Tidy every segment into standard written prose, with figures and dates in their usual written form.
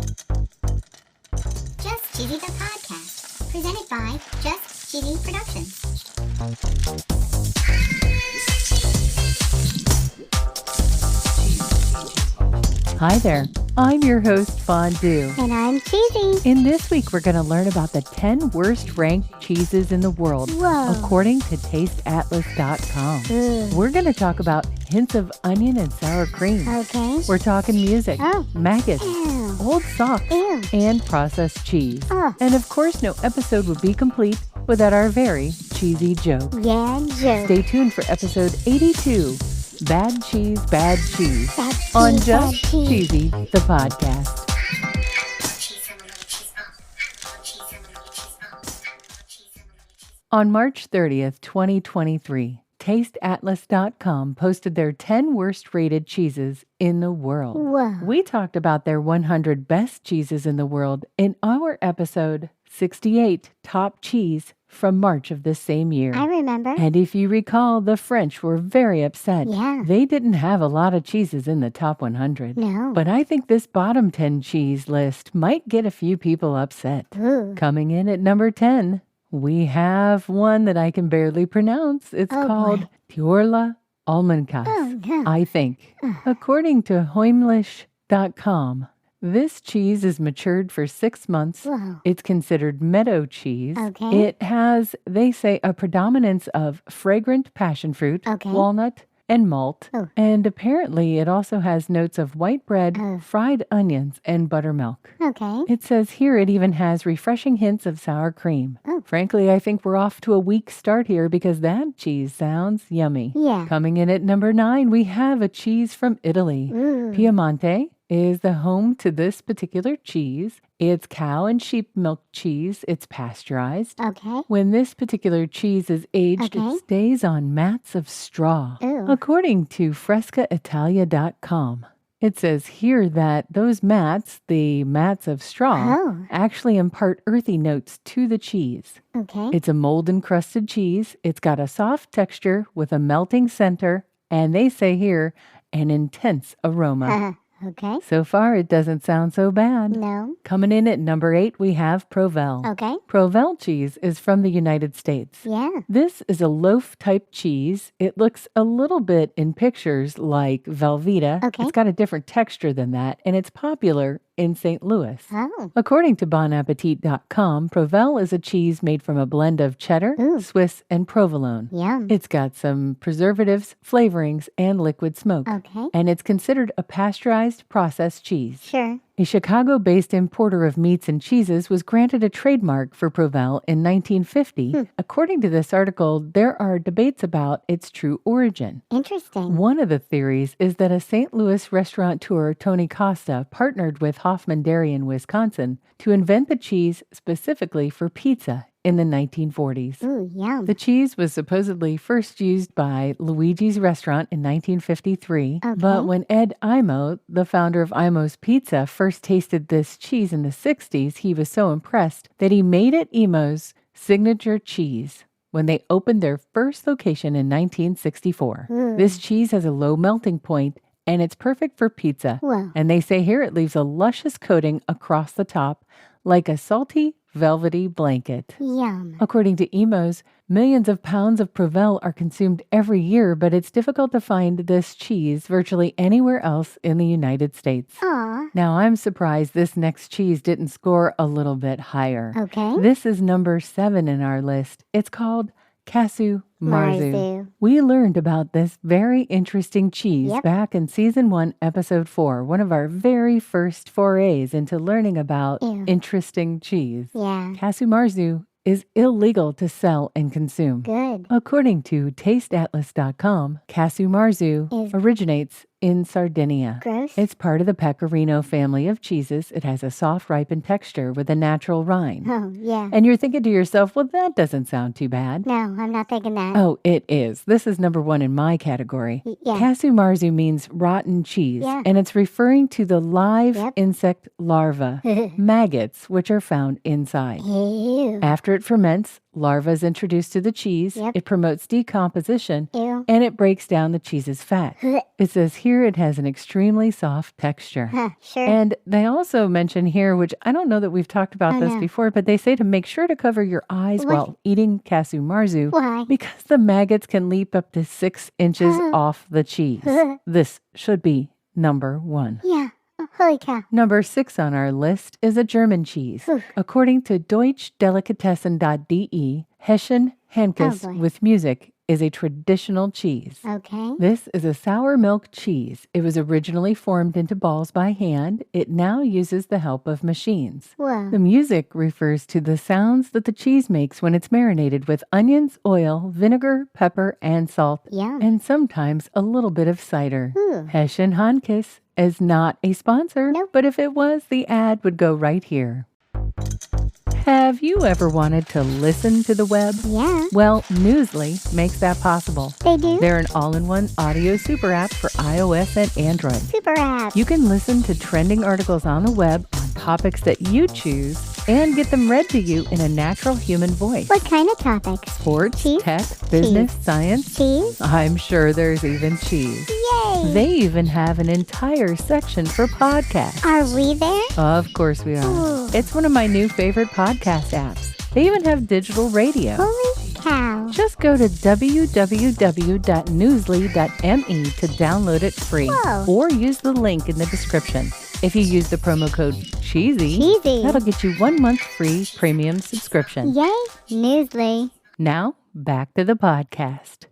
Just Cheesy the Podcast, presented by Just Cheesy Productions. Hi there, I'm your host, Fondue. And I'm Cheesy. And this week, we're going to learn about the 10 worst ranked cheeses in the world, Whoa. according to TasteAtlas.com. Ugh. We're going to talk about hints of onion and sour cream. Okay. We're talking music, Oh. maggots, Ew. old socks, Ew. and processed cheese. Oh. And of course, no episode would be complete without our very cheesy joke. Yeah, joke. Stay tuned for episode 82, Bad Cheese, Bad Cheese, Bad cheese, on bad Just cheese. Cheesy, the podcast. On March 30th, 2023, TasteAtlas.com posted their 10 worst rated cheeses in the world. Whoa. We talked about their 100 best cheeses in the world in our episode 68, Top Cheese, from March of this same year. I remember. And if you recall, the French were very upset. Yeah. They didn't have a lot of cheeses in the top 100. No. But I think this bottom 10 cheese list might get a few people upset. Ooh. Coming in at number 10, we have one that I can barely pronounce. It's Oh, called boy. Tiroler Almkäse, Oh, no. I think. According to Heimlich.com, this cheese is matured for 6 months. Whoa. It's considered meadow cheese. Okay. It has, they say, a predominance of fragrant passion fruit, Okay. walnut, and malt. Oh. And apparently it also has notes of white bread, Oh. fried onions, and buttermilk. Okay. It says here it even has refreshing hints of sour cream. Oh. Frankly, I think we're off to a weak start here because that cheese sounds yummy. Yeah. Coming in at number 9, we have a cheese from Italy. Ooh. Piemonte is the home to this particular cheese. It's cow and sheep milk cheese. It's pasteurized. Okay. When this particular cheese is aged, Okay. it stays on mats of straw. Ew. According to FrescaItalia.com, it says here that those mats, the mats of straw, Oh. actually impart earthy notes to the cheese. Okay. It's a mold-encrusted cheese. It's got a soft texture with a melting center, and they say here, an intense aroma. Okay. So far, it doesn't sound so bad. No. Coming in at number 8, we have Provel. Okay. Provel cheese is from the United States. Yeah. This is a loaf-type cheese. It looks a little bit in pictures like Velveeta. Okay. It's got a different texture than that, and it's popular in St. Louis. Oh. According to bonappetit.com, Provel is a cheese made from a blend of cheddar, Ooh. Swiss, and provolone. Yum. It's got some preservatives, flavorings, and liquid smoke. Okay. And it's considered a pasteurized processed cheese. Sure. A Chicago-based importer of meats and cheeses was granted a trademark for Provel in 1950. According to this article, there are debates about its true origin. Interesting. One of the theories is that a St. Louis restaurateur, Tony Costa, partnered with Hoffman Dairy in Wisconsin to invent the cheese specifically for pizza in the 1940s. Ooh, yum. The cheese was supposedly first used by Luigi's Restaurant in 1953, Okay. but when Ed Imo, the founder of Imo's Pizza, first tasted this cheese in the 60s, he was so impressed that he made it Imo's signature cheese when they opened their first location in 1964. Ooh. This cheese has a low melting point, and it's perfect for pizza. Wow. And they say here it leaves a luscious coating across the top, like a salty, velvety blanket. Yum. According to Emos, millions of pounds of Provel are consumed every year, but it's difficult to find this cheese virtually anywhere else in the United States. Aw. Now, I'm surprised this next cheese didn't score a little bit higher. Okay. This is number 7 in our list. It's called Casu Marzu. Marzu. We learned about this very interesting cheese Yep. back in Season 1, Episode 4, one of our very first forays into learning about Ew. interesting cheese. Yeah. Casu Marzu is illegal to sell and consume. Good. According to TasteAtlas.com, Casu Marzu Is- originates in Sardinia. Gross. It's part of the Pecorino family of cheeses. It has a soft, ripened texture with a natural rind. Oh, yeah. And you're thinking to yourself, well, that doesn't sound too bad. No, I'm not thinking that. Oh, it is. This is number 1 in my category. Yeah. Casu Marzu means rotten cheese, Yeah. and it's referring to the live Yep. insect larvae, maggots, which are found inside. Ew. After it ferments, larva is introduced to the cheese, Yep. it promotes decomposition, Ew. and it breaks down the cheese's fat. It says here it has an extremely soft texture. Sure. And they also mention here, which I don't know that we've talked about this before, but they say to make sure to cover your eyes while eating Casu Marzu. Why? Because the maggots can leap up to 6 inches off the cheese. This should be number 1. Yeah. Holy cow. Number 6 on our list is a German cheese. According to deutschdelikatessen.de, Hessian Handkas boy. with music is a traditional cheese. Okay. This is a sour milk cheese. It was originally formed into balls by hand. It now uses the help of machines. Whoa. The music refers to the sounds that the cheese makes when it's marinated with onions, oil, vinegar, pepper, and salt, Yum. and sometimes a little bit of cider. Ooh. Hessian Handkas is not a sponsor, Nope. but if it was, the ad would go right here. Have you ever wanted to listen to the web? Yeah. Well, Newsly makes that possible. They do? They're an all-in-one audio super app for iOS and Android. Super app. You can listen to trending articles on the web on topics that you choose and get them read to you in a natural human voice. What kind of topics? Sports, Cheese? tech, business, science. Cheese? I'm sure there's even cheese. Yay. They even have an entire section for podcasts. Are we there? Of course we are. Ooh. It's one of my new favorite podcast apps. They even have digital radio. Holy cow. Just go to www.newsly.me to download it free. Whoa. Or use the link in the description. If you use the promo code CHEESY, that'll get you 1 month free premium subscription. Yay. Newsly. Now, back to the podcast.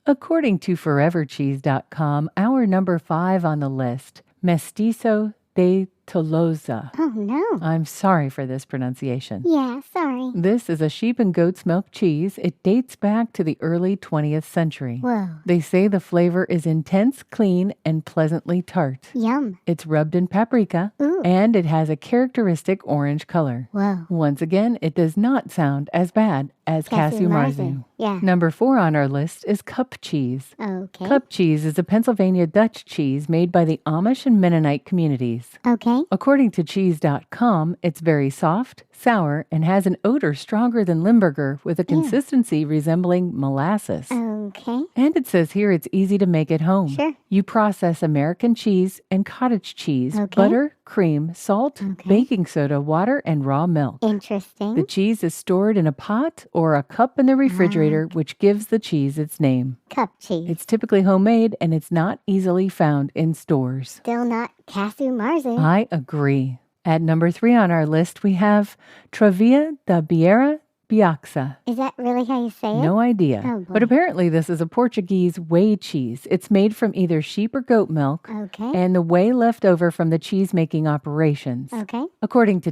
According to forevercheese.com, our number 5 on the list, Mestico de Tolosa. Oh, no. I'm sorry for this pronunciation. Yeah, sorry. This is a sheep and goat's milk cheese. It dates back to the early 20th century. Whoa. They say the flavor is intense, clean, and pleasantly tart. Yum. It's rubbed in paprika, Ooh. and it has a characteristic orange color. Whoa. Once again, it does not sound as bad as Casu Marzu. Yeah. Number 4 on our list is cup cheese. Okay. Cup cheese is a Pennsylvania Dutch cheese made by the Amish and Mennonite communities. Okay. According to cheese.com, it's very soft, sour, and has an odor stronger than Limburger with a consistency resembling molasses. Okay. And it says here it's easy to make at home. Sure. You process American cheese and cottage cheese, Okay. butter, cream, salt, baking soda, water, and raw milk. Interesting. The cheese is stored in a pot or a cup in the refrigerator, which gives the cheese its name. Cup cheese. It's typically homemade and it's not easily found in stores. Still not Casu Marzu. I agree. At number 3 on our list, we have Travia de beira, baixa. Is that really how you say it? No idea. Oh, boy. But apparently this is a Portuguese whey cheese. It's made from either sheep or goat milk Okay. and the whey left over from the cheese-making operations. Okay. According to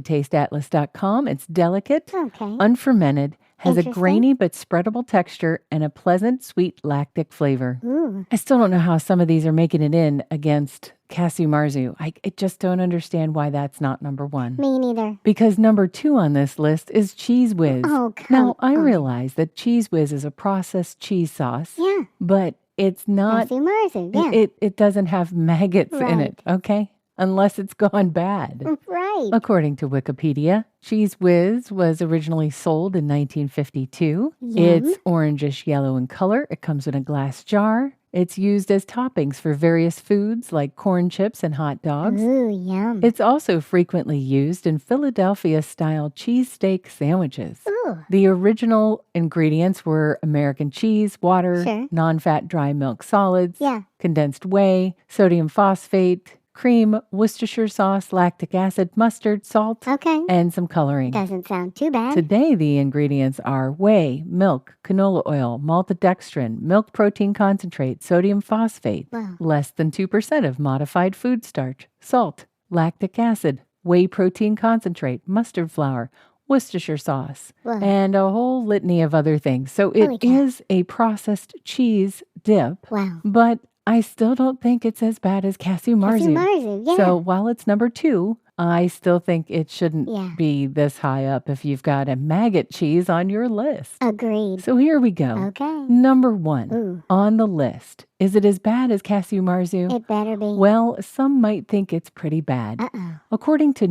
tasteatlas.com, it's delicate, Okay. unfermented, has a Interesting. grainy but spreadable texture, and a pleasant, sweet lactic flavor. Ooh. I still don't know how some of these are making it in against Casu Marzu. I just don't understand why that's not number 1. Me neither. Because number 2 on this list is Cheez Whiz. Oh, come Now, I on. realize that Cheez Whiz is a processed cheese sauce, Yeah. but it's not, Casu Marzu. Yeah. it doesn't have maggots in it, Right. okay? Unless it's gone bad. Right. According to Wikipedia, Cheez Whiz was originally sold in 1952. Yum. It's orangish yellow in color. It comes in a glass jar. It's used as toppings for various foods like corn chips and hot dogs. Ooh, yum. It's also frequently used in Philadelphia-style cheesesteak sandwiches. Ooh. The original ingredients were American cheese, water, Sure. non-fat dry milk solids, Yeah. condensed whey, sodium phosphate, cream, Worcestershire sauce, lactic acid, mustard, salt, Okay. and some coloring. Doesn't sound too bad. Today, the ingredients are whey, milk, canola oil, maltodextrin, milk protein concentrate, sodium phosphate, Wow. less than 2% of modified food starch, salt, lactic acid, whey protein concentrate, mustard flour, Worcestershire sauce, Wow. and a whole litany of other things. So Holy it cow. is a processed cheese dip, Wow. but I still don't think it's as bad as Casu Marzu. Casu Marzu. Yeah. So while it's number 2, I still think it shouldn't Yeah. be this high up if you've got a maggot cheese on your list. Agreed. So here we go. Okay. Number 1 Ooh. on the list. Is it as bad as Casu Marzu? It better be. Well, some might think it's pretty bad. Uh-oh. According to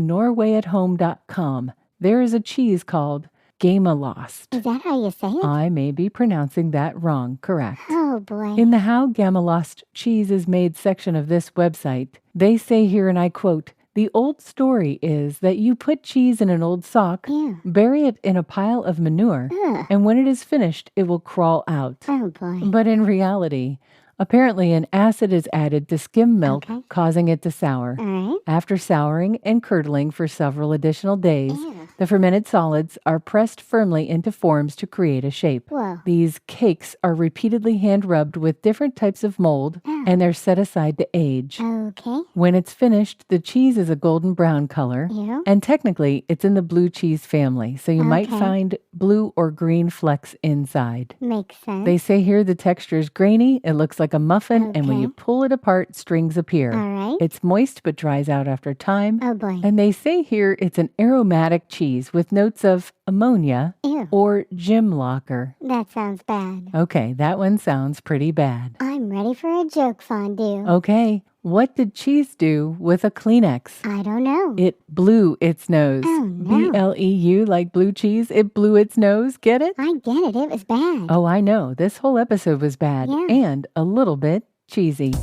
NorwayAtHome.com, there is a cheese called Gamalost. Is that how you say it? I may be pronouncing that wrong, correct. Oh, boy. In the How Gamalost Cheese is Made section of this website, they say here, and I quote, "The old story is that you put cheese in an old sock, Ew. bury it in a pile of manure, Ugh. and when it is finished, it will crawl out." Oh, boy. But in reality, apparently an acid is added to skim milk, Okay. causing it to sour. All right. After souring and curdling for several additional days, Ew. the fermented solids are pressed firmly into forms to create a shape. Whoa. These cakes are repeatedly hand-rubbed with different types of mold, and they're set aside to age. Okay. When it's finished, the cheese is a golden brown color, Ew. and technically it's in the blue cheese family, so you might Okay. find blue or green flecks inside. Makes sense. They say here the texture is grainy, it looks like a muffin, and when you Okay. pull it apart, strings appear. All right. It's moist but dries out after time. Oh, boy. And they say here it's an aromatic cheese with notes of ammonia Ew. or gym locker. That sounds bad. Okay, that one sounds pretty bad. I'm ready for a joke, Fondue. Okay, what did cheese do with a Kleenex? I don't know. It blew its nose. Oh, no. BLEU, like blue cheese. It blew its nose. Get it? I get it. It was bad. Oh, I know. This whole episode was bad Yeah. and a little bit cheesy.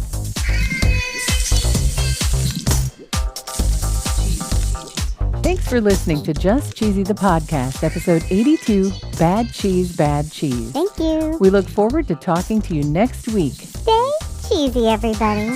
Thanks for listening to Just Cheesy the Podcast, episode 82, Bad Cheese, Bad Cheese. Thank you. We look forward to talking to you next week. Stay cheesy, everybody.